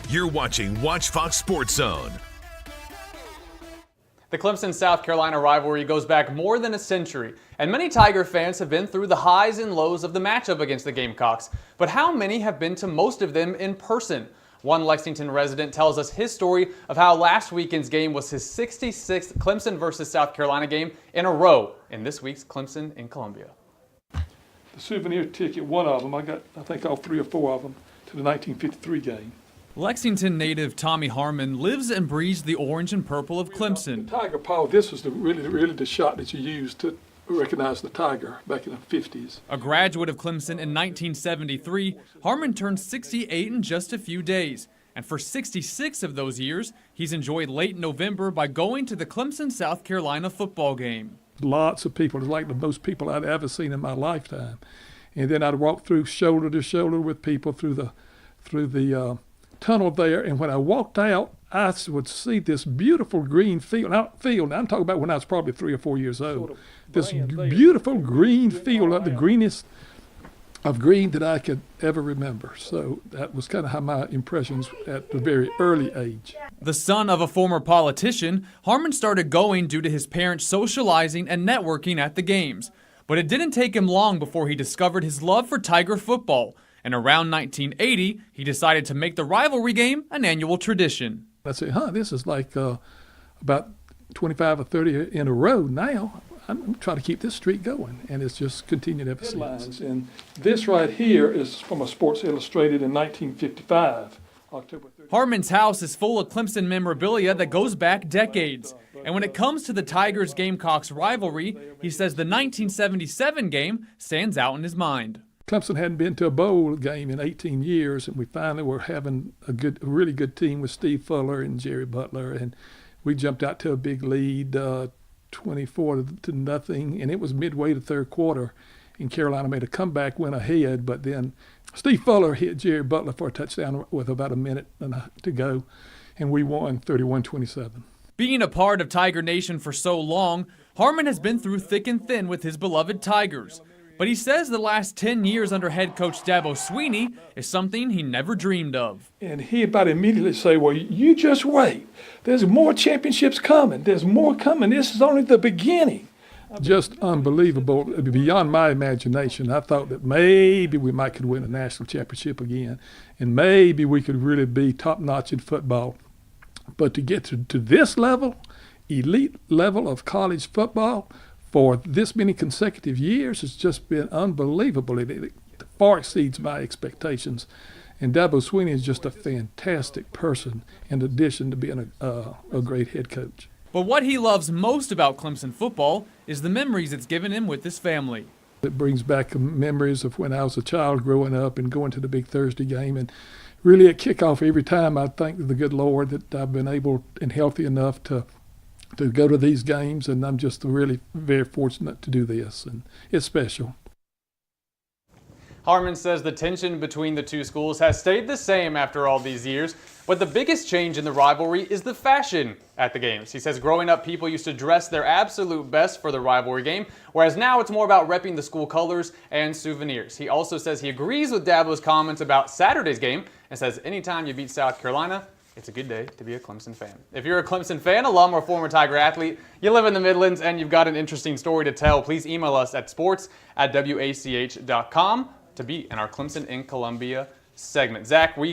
You're watching Watch Fox Sports Zone. The Clemson-South Carolina rivalry goes back more than a century, and many Tiger fans have been through the highs and lows of the matchup against the Gamecocks. But how many have been to most of them in person? One Lexington resident tells us his story of how last weekend's game was his 66th Clemson versus South Carolina game in a row in this week's Clemson in Columbia. The souvenir ticket, one of them, I think all 3 or 4 of them, to the 1953 game. Lexington native Tommy Harman lives and breathes the orange and purple of Clemson. The Tiger Paw, this was really the shot that you used to recognize the Tiger back in the 50s. A graduate of Clemson in 1973, Harman turned 68 in just a few days. And for 66 of those years, he's enjoyed late November by going to the Clemson-South Carolina football game. Lots of people, it's like the most people I'd ever seen in my lifetime. And then I'd walk through shoulder to shoulder with people through the tunnel there, and when I walked out, I would see this beautiful green field. Now, I'm talking about when I was probably 3 or 4 years old. This beautiful green field, the greenest of green that I could ever remember. So that was kind of how my impressions at a very early age. The son of a former politician, Harman started going due to his parents socializing and networking at the games. But it didn't take him long before he discovered his love for Tiger football. And around 1980, he decided to make the rivalry game an annual tradition. I said, this is like about 25 or 30 in a row now. I'm trying to keep this streak going, and it's just continued ever since. And this right here is from a Sports Illustrated in 1955, October 30th. Harman's house is full of Clemson memorabilia that goes back decades. And when it comes to the Tigers-Gamecocks rivalry, he says the 1977 game stands out in his mind. Clemson hadn't been to a bowl game in 18 years, and we finally were having a really good team with Steve Fuller and Jerry Butler, and we jumped out to a big lead, 24-0, and it was midway to third quarter, and Carolina made a comeback, went ahead, but then Steve Fuller hit Jerry Butler for a touchdown with about a minute to go, and we won 31-27. Being a part of Tiger Nation for so long, Harman has been through thick and thin with his beloved Tigers. But he says the last 10 years under head coach Dabo Swinney is something he never dreamed of. And he about immediately say, well, you just wait. There's more championships coming. There's more coming. This is only the beginning. Just unbelievable, beyond my imagination. I thought that maybe we could win a national championship again, and maybe we could really be top-notch in football. But to get to this level, elite level of college football, for this many consecutive years, it's just been unbelievable. It far exceeds my expectations. And Dabo Swinney is just a fantastic person in addition to being a great head coach. But what he loves most about Clemson football is the memories it's given him with his family. It brings back memories of when I was a child growing up and going to the big Thursday game. And really at kickoff, every time I thank the good Lord that I've been able and healthy enough to go to these games, and I'm just really very fortunate to do this, and it's special. Harman says the tension between the two schools has stayed the same after all these years, but the biggest change in the rivalry is the fashion at the games. He says growing up, people used to dress their absolute best for the rivalry game, whereas now it's more about repping the school colors and souvenirs. He also says he agrees with Dabo's comments about Saturday's game and says anytime you beat South Carolina, it's a good day to be a Clemson fan. If you're a Clemson fan, alum, or former Tiger athlete, you live in the Midlands, and you've got an interesting story to tell, please email us at sports@wach.com to be in our Clemson in Columbia segment. Zach,